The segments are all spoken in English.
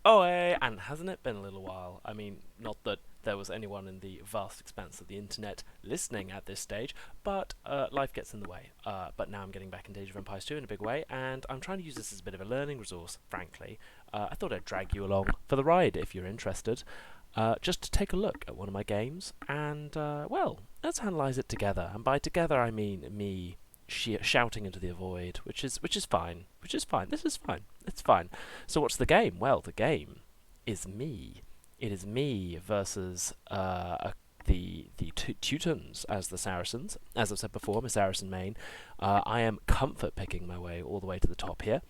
Oh, and hasn't it been a little while? I mean, not that there was anyone in the vast expanse of the internet listening at this stage, but life gets in the way. But now I'm getting back into Age of Empires 2 in a big way, and I'm trying to use this as a bit of a learning resource, frankly. I thought I'd drag you along for the ride if you're interested, just to take a look at one of my games, and, well, let's analyse it together. And by together, I mean me shouting into the void, which is fine. Which is fine. This is fine. It's fine. So what's the game? Well, the game is me. It is me versus the Teutons as the Saracens. As I've said before, I'm a Saracen main. I am comfort picking my way all the way to the top here.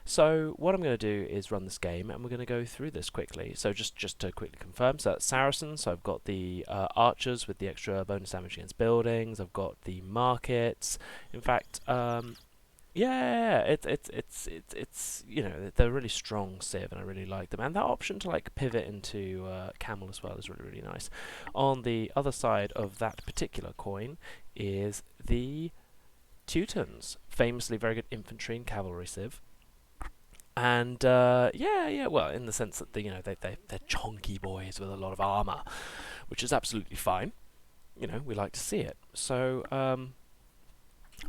So what I'm going to do is run this game, and we're going to go through this quickly. So just to quickly confirm, so that's Saracens. So I've got the archers with the extra bonus damage against buildings. I've got the markets. In fact, yeah, it's you know, they're really strong civ, and I really like them. And that option to like pivot into camel as well is really nice. On the other side of that particular coin is the Teutons, famously very good infantry and cavalry civ. And yeah, well, in the sense that they're chonky boys with a lot of armor, which is absolutely fine. You know, we like to see it. So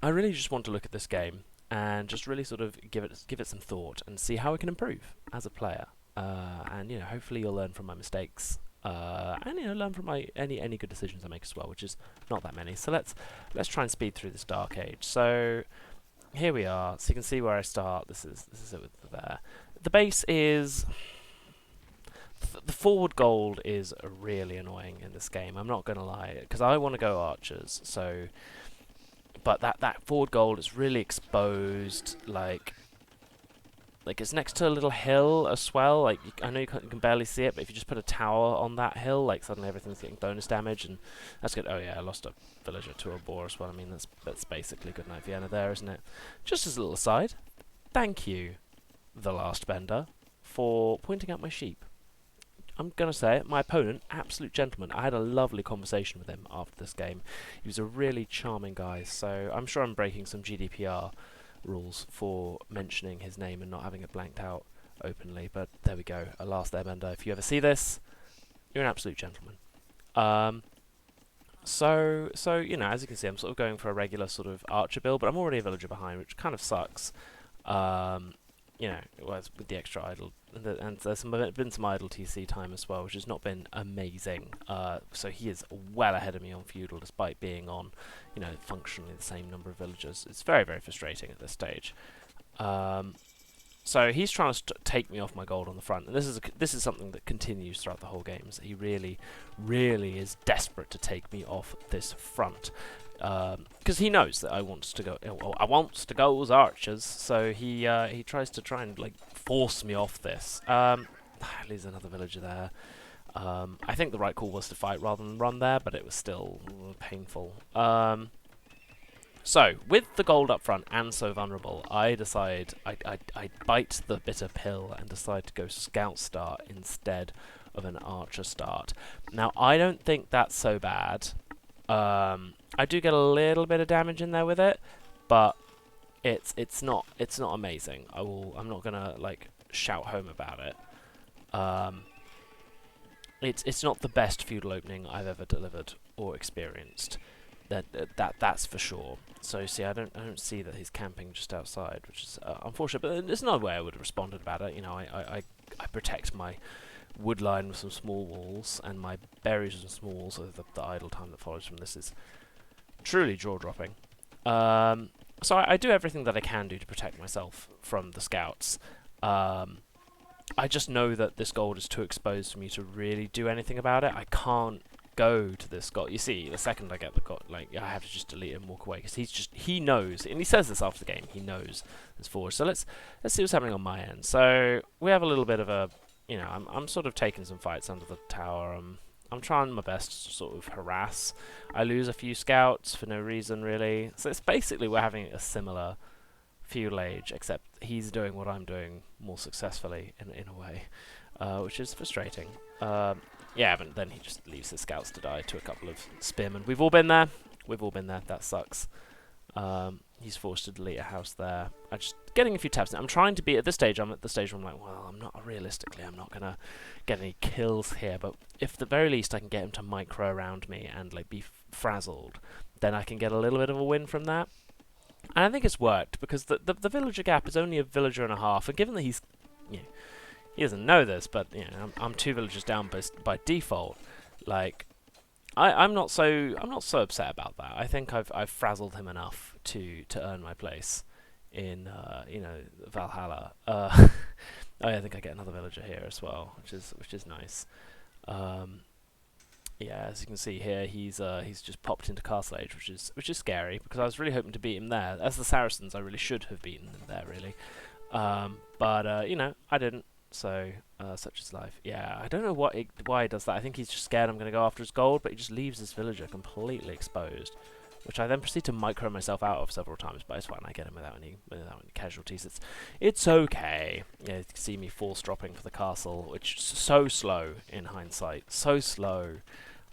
I really just want to look at this game and just really sort of give it some thought and see how I can improve as a player. And hopefully you'll learn from my mistakes. And learn from my any good decisions I make as well, which is not that many. So let's try and speed through this Dark Age. So here we are. So you can see where I start. This is it with there. The base is the forward gold is really annoying in this game. I'm not gonna lie, because I want to go archers. So, but that forward gold is really exposed. Like it's next to a little hill as well. Like I know you can barely see it, but if you just put a tower on that hill, like suddenly everything's getting bonus damage, and that's good. Oh yeah, I lost a villager to a boar as well. I mean that's basically good night Vienna there, isn't it? Just as a little aside, thank you, the last bender, for pointing out my sheep. I'm gonna say it, my opponent, absolute gentleman. I had a lovely conversation with him after this game. He was a really charming guy. So I'm sure I'm breaking some GDPR rules for mentioning his name and not having it blanked out openly, but there we go. A last airbender. If you ever see this, you're an absolute gentleman. So as you can see, I'm sort of going for a regular sort of archer build, but I'm already a villager behind, which kind of sucks. With the extra idle, and there's been some idle TC time as well, which has not been amazing. So he is well ahead of me on feudal, despite being on, functionally the same number of villagers. It's very, very frustrating at this stage. So he's trying to take me off my gold on the front, and this is something that continues throughout the whole game. So he really, really is desperate to take me off this front. Because he knows that I wants to go as archers, so he tries and like force me off this. Leaves another villager there. I think the right call was to fight rather than run there, but it was still painful. So with the gold up front and so vulnerable, I decide I bite the bitter pill and decide to go scout start instead of an archer start. Now I don't think that's so bad. I do get a little bit of damage in there with it, but it's not amazing. I'm not gonna like shout home about it. It's not the best feudal opening I've ever delivered or experienced. That's for sure. So see, I don't see that he's camping just outside, which is unfortunate. But there's no way I would have responded about it. I protect my wood line with some small walls, and my berries with some small walls, so the idle time that follows from this is truly jaw-dropping. So I do everything that I can do to protect myself from the scouts. I just know that this gold is too exposed for me to really do anything about it. I can't go to this gold. You see, the second I get the gold, like, I have to just delete it and walk away, because he knows, and he says this after the game, he knows it's forward. So let's see what's happening on my end. So we have a little bit of a, I'm sort of taking some fights under the tower. I'm trying my best to sort of harass. I lose a few scouts for no reason, really. So it's basically we're having a similar feudal age, except he's doing what I'm doing more successfully in a way, which is frustrating. Yeah, but then he just leaves his scouts to die to a couple of spearmen. We've all been there. That sucks. He's forced to delete a house there. getting a few taps. I'm trying to be at this stage. I'm at the stage where I'm like, well, realistically, I'm not gonna get any kills here. But if at the very least I can get him to micro around me and like be frazzled, then I can get a little bit of a win from that. And I think it's worked because the villager gap is only a villager and a half. And given that he's, you know, he doesn't know this, but you know, I'm 2 villagers down by default. Like, I'm not so upset about that. I think I've frazzled him enough to earn my place in you know, Valhalla. Oh yeah, I think I get another villager here as well, which is nice. Yeah, as you can see here, he's just popped into Castle Age, which is scary because I was really hoping to beat him there. As the Saracens, I really should have beaten them there, really. But you know, I didn't. So such is life. Yeah, I don't know why he does that. I think he's just scared I'm going to go after his gold, but he just leaves his villager completely exposed, which I then proceed to micro myself out of several times. But it's fine. I get him without any casualties. It's okay. Yeah, you can see me force dropping for the castle, which is so slow in hindsight. So slow.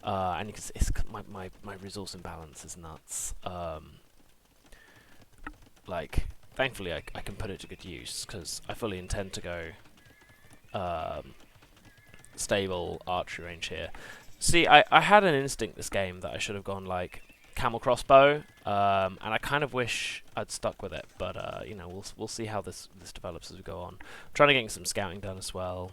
And you can see my resource imbalance is nuts. Like, thankfully I can put it to good use because I fully intend to go stable archery range here. See, I had an instinct this game that I should have gone like camel crossbow, and I kind of wish I'd stuck with it. But you know, we'll see how this develops as we go on. I'm trying to get some scouting done as well.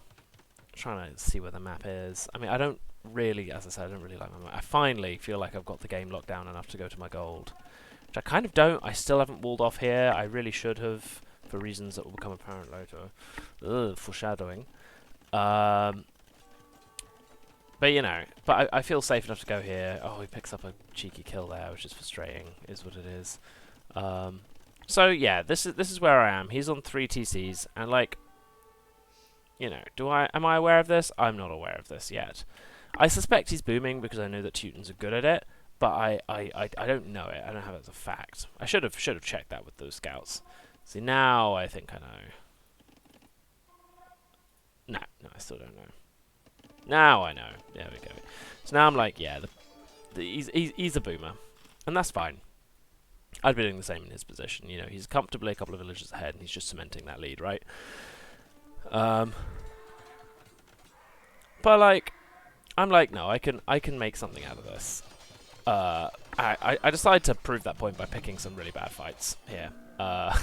Trying to see where the map is. I mean, I don't really, as I said, I don't really like my map. I finally feel like I've got the game locked down enough to go to my gold, which I kind of don't. I still haven't walled off here. I really should have, for reasons that will become apparent later. Ugh, foreshadowing. But you know, I feel safe enough to go here. Oh, he picks up a cheeky kill there, which is frustrating, is what it is. So yeah, this is where I am. He's on 3 TCs, and like, you know, am I aware of this? I'm not aware of this yet. I suspect he's booming because I know that Teutons are good at it, but I don't know it. I don't have it as a fact. I should have checked that with those scouts. See, now I think I know. No, I still don't know. Now I know. There we go. So now I'm like, yeah, he's a boomer, and that's fine. I'd be doing the same in his position. You know, he's comfortably a couple of villages ahead, and he's just cementing that lead, right? But like, I'm like, no, I can make something out of this. I decided to prove that point by picking some really bad fights here. God,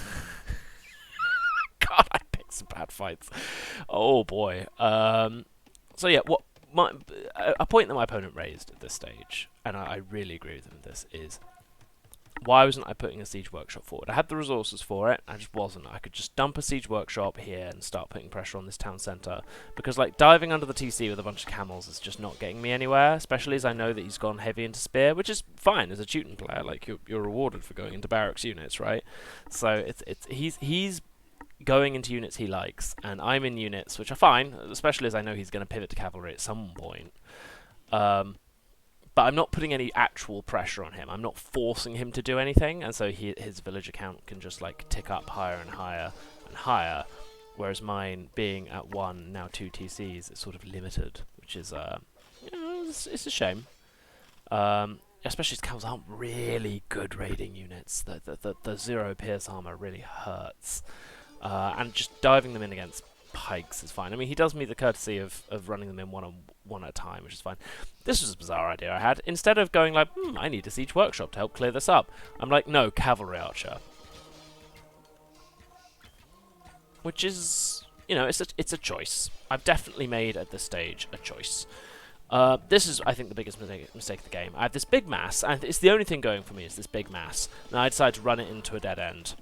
I picked some bad fights. Oh boy. So yeah, a point that my opponent raised at this stage, and I really agree with him with this, is why wasn't I putting a siege workshop forward? I had the resources for it, I just wasn't. I could just dump a siege workshop here and start putting pressure on this town centre, because like diving under the TC with a bunch of camels is just not getting me anywhere, especially as I know that he's gone heavy into spear, which is fine as a Teuton player. Like, you're rewarded for going into barracks units, right? So he's going into units he likes, and I'm in units which are fine, especially as I know he's going to pivot to cavalry at some point. But I'm not putting any actual pressure on him. I'm not forcing him to do anything, and so his villager count can just like tick up higher and higher and higher, whereas mine, being at 1, now 2 TCs, is sort of limited, which is, you know, it's a shame. Especially as camels aren't really good raiding units. The 0 pierce armor really hurts. And just diving them in against pikes is fine. I mean, he does me the courtesy of running them in one at a time, which is fine. This was a bizarre idea I had. Instead of going like, I need a siege workshop to help clear this up, I'm like, no, cavalry archer. Which is, you know, it's a choice. I've definitely made at this stage a choice. This is, I think, the biggest mistake of the game. I have this big mass, and it's the only thing going for me is this big mass. Now I decide to run it into a dead end.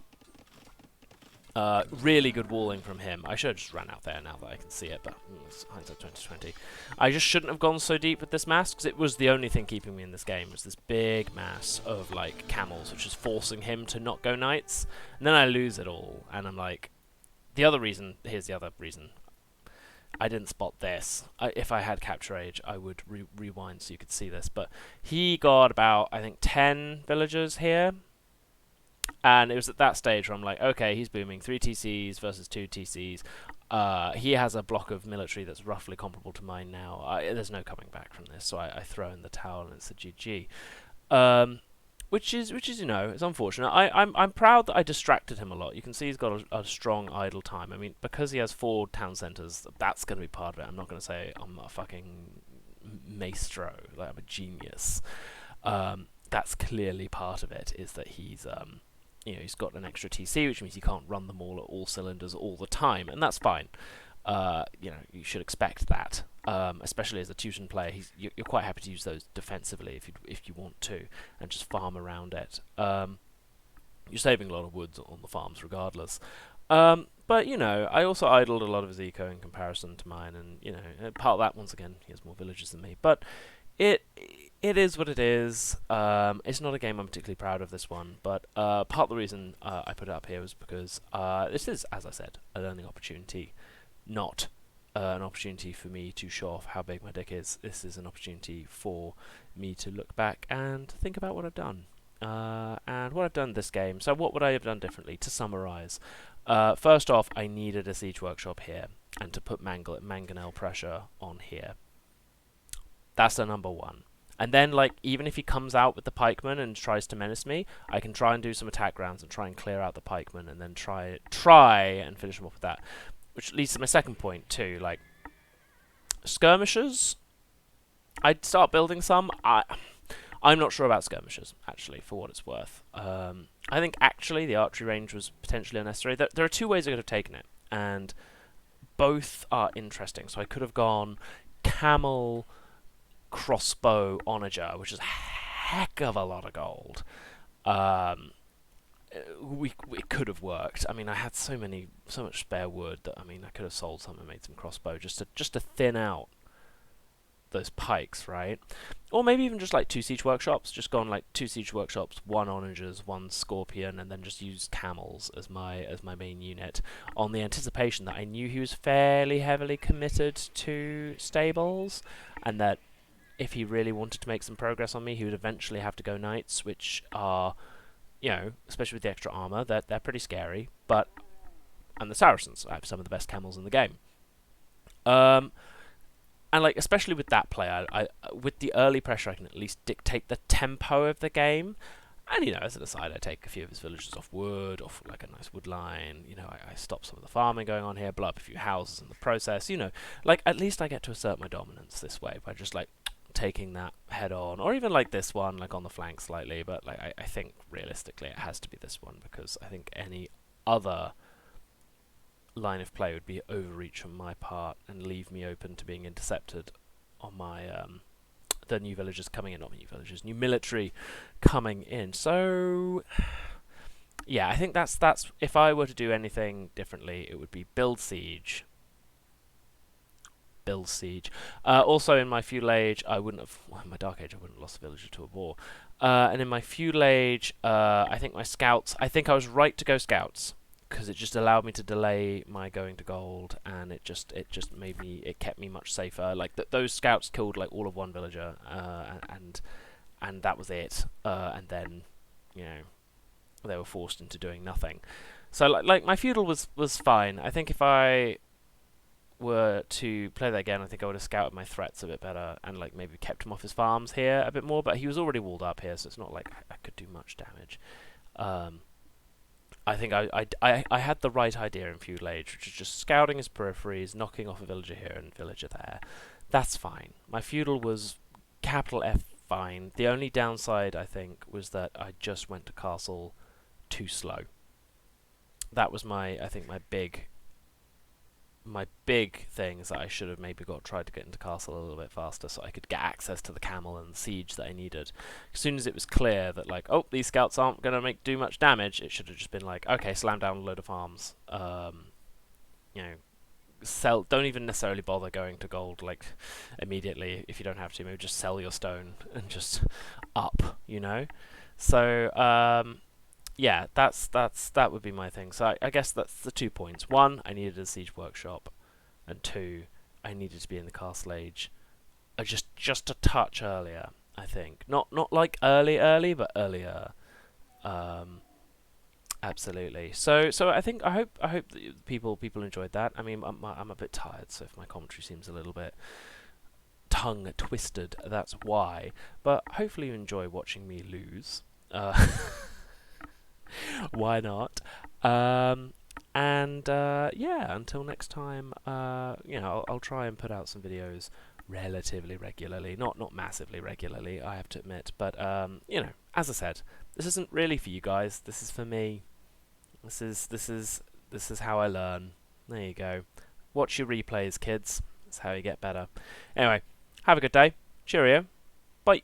Really good walling from him. I should have just ran out there now that I can see it, but it's hindsight 2020. I just shouldn't have gone so deep with this mass, because it was the only thing keeping me in this game, was this big mass of, like, camels, which is forcing him to not go knights. And then I lose it all, and I'm like, here's the other reason. I didn't spot this. If I had Capture Age, I would rewind so you could see this, but he got about, I think, 10 villagers here. And it was at that stage where I'm like, okay, he's booming. 3 TCs versus 2 TCs. He has a block of military that's roughly comparable to mine now. There's no coming back from this, so I throw in the towel and it's a GG. which is it's unfortunate. I'm proud that I distracted him a lot. You can see he's got a strong idle time. I mean, because he has 4 town centres, that's going to be part of it. I'm not going to say I'm a fucking maestro, like I'm a genius. That's clearly part of it. Is that he's got an extra TC, which means he can't run them all at all cylinders all the time, and that's fine. You should expect that. Especially as a Teuton player, you're quite happy to use those defensively if you want to, and just farm around it. You're saving a lot of woods on the farms regardless. But I also idled a lot of his eco in comparison to mine, and part of that, once again, he has more villagers than me. But it is what it is. It's not a game I'm particularly proud of, this one, but part of the reason I put it up here was because this is, as I said, a learning opportunity, not an opportunity for me to show off how big my dick is. This is an opportunity for me to look back and think about what I've done. And what I've done this game. So what would I have done differently? To summarise, first off, I needed a siege workshop here, and to put mangonel pressure on here. That's the number one. And then, even if he comes out with the pikemen and tries to menace me, I can try and do some attack rounds and try and clear out the pikemen, and then try and finish him off with that. Which leads to my second point too, skirmishers. I'd start building some. I'm not sure about skirmishers, actually, for what it's worth. I think actually the archery range was potentially unnecessary. There are 2 ways I could have taken it, and both are interesting. So I could have gone camel crossbow onager, which is a heck of a lot of gold. It could have worked. I mean, I had so much spare wood that I could have sold some and made some crossbow just to thin out those pikes, right? Or maybe even just 2 siege workshops. Just gone 2 siege workshops, 1 onagers, 1 scorpion, and then just use camels as my main unit, on the anticipation that I knew he was fairly heavily committed to stables, and that if he really wanted to make some progress on me, he would eventually have to go knights, which are, especially with the extra armor, they're pretty scary. And the Saracens, I have some of the best camels in the game. And especially with that player, with the early pressure, I can at least dictate the tempo of the game. And as an aside, I take a few of his villagers off wood, off a nice wood line. I stop some of the farming going on here, blow up a few houses in the process. At least I get to assert my dominance this way by just taking that head on, or even this one, on the flank slightly. But I think realistically it has to be this one, because I think any other line of play would be overreach on my part and leave me open to being intercepted on my the new villagers coming in, not new villagers, new military coming in. So yeah, I think that's if I were to do anything differently, it would be build siege. Also, in my feudal age, I wouldn't have. Well, in my dark age, I wouldn't have lost a villager to a war. And in my feudal age, I think my scouts. I think I was right to go scouts, because it just allowed me to delay my going to gold, and it kept me much safer. Those scouts killed all of 1 villager, and that was it. And then, they were forced into doing nothing. So my feudal was fine. I think if I were to play that again, I think I would have scouted my threats a bit better, and maybe kept him off his farms here a bit more. But he was already walled up here, so it's not like I could do much damage. I think I had the right idea in feudal age, which is just scouting his peripheries, knocking off a villager here and a villager there. That's fine. My feudal was capital F fine. The only downside, I think, was that I just went to castle too slow. That was my big thing, is that I should have maybe tried to get into castle a little bit faster, so I could get access to the camel and the siege that I needed. As soon as it was clear that oh, these scouts aren't going to do much damage, it should have just been okay, slam down a load of farms. Sell. Don't even necessarily bother going to gold immediately if you don't have to. Maybe just sell your stone and just up. So yeah, that would be my thing. So I guess that's the 2 points. 1, I needed a siege workshop, and 2, I needed to be in the castle age, just a touch earlier. I think not early, but earlier. Absolutely. So I hope that people enjoyed that. I mean, I'm a bit tired, so if my commentary seems a little bit tongue twisted, that's why. But hopefully you enjoy watching me lose. Why not? And yeah, until next time, I'll try and put out some videos relatively regularly, not massively regularly, I have to admit. But as I said, this isn't really for you guys. This is for me. This is how I learn. There you go. Watch your replays, kids. That's how you get better. Anyway, have a good day. Cheerio. Bye.